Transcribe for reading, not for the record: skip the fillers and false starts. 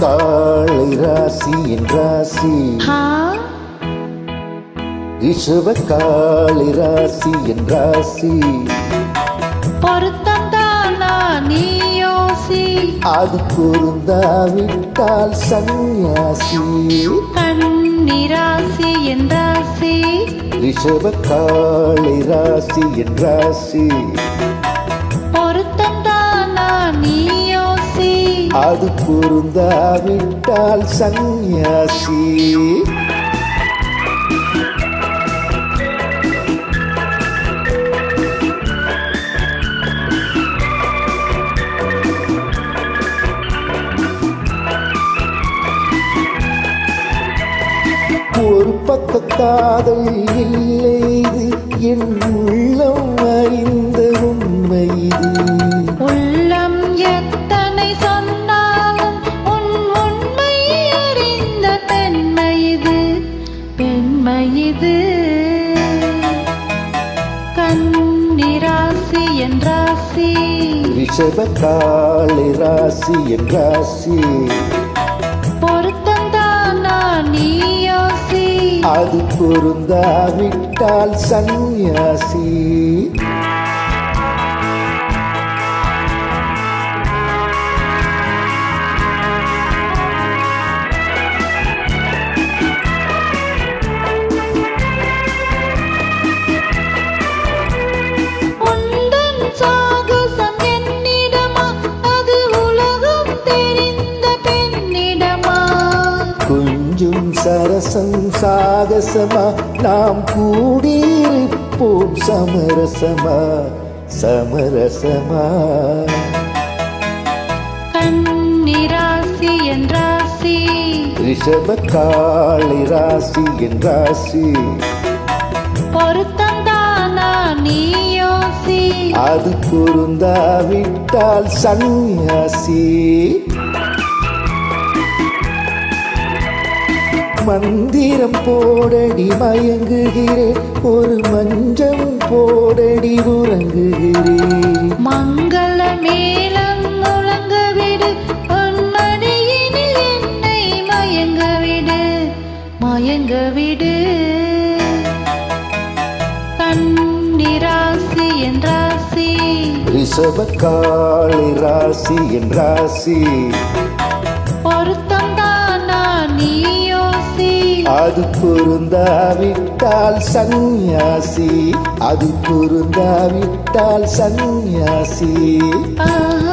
காளை ராசி என் ராசி, ரிஷப காளை ராசி என் ராசி. பொருத்தம் தானா நீ யோசி, அது பொருந்தாவிட்டால் சந்நியாசி. கன்னி ராசி என் ராசி, ரிஷப காளை ராசி என் ராசி. பொருத்தம் தானா நீ யோசி, அது பொருந்தாவிட்டால் சந்நியாசி. ஒரு பக்க காதல் இல்லை இது, என் உள்ளம் அறிந்த உண்மை இது. உள்ளம் எத்தனை சொன்னாலும் உன் உண்மை அறிந்த பெண்மை இது, பெண்மை இது. கன்னி ராசி என் ராசி, ரிஷப காளை ராசி என் ராசி. பொருத்தம் தானா நீ யோசி, அது பொருந்தாவிட்டால் சந்நியாசி. உந்தன் சாகசம் என்னிடமா, அது உலகம் தெரிந்த பெண்ணிடமா. கொஞ்சம் சரசம் சாகசமா, நாம் கூடியிருப்போம் சமரசமா சமரசமா. கன்னி ராசி என் ராசி, ரிஷப காளை ராசி என் ராசி. பொருத்தம் தானா நீ யோசி, அது பொருந்தாவிட்டால் சந்நியாசி. மந்திரம் போடடி மயங்குகிறேன், ஒரு மஞ்சம் போடடி உறங்குகிறேன். மங்கள மேளம் முழங்க விடு, உன் மடியினில் என்னை மயங்க விடு, மயங்க விடு. கன்னி ராசி என் ராசி, ரிஷப காளை ராசி என் ராசி. பொருத்தம் தானா நீ யோசி, அது பொருந்தாவிட்டால் சந்நியாசி. அது பொருந்தாவிட்டால் சந்நியாசி. ஆஹா.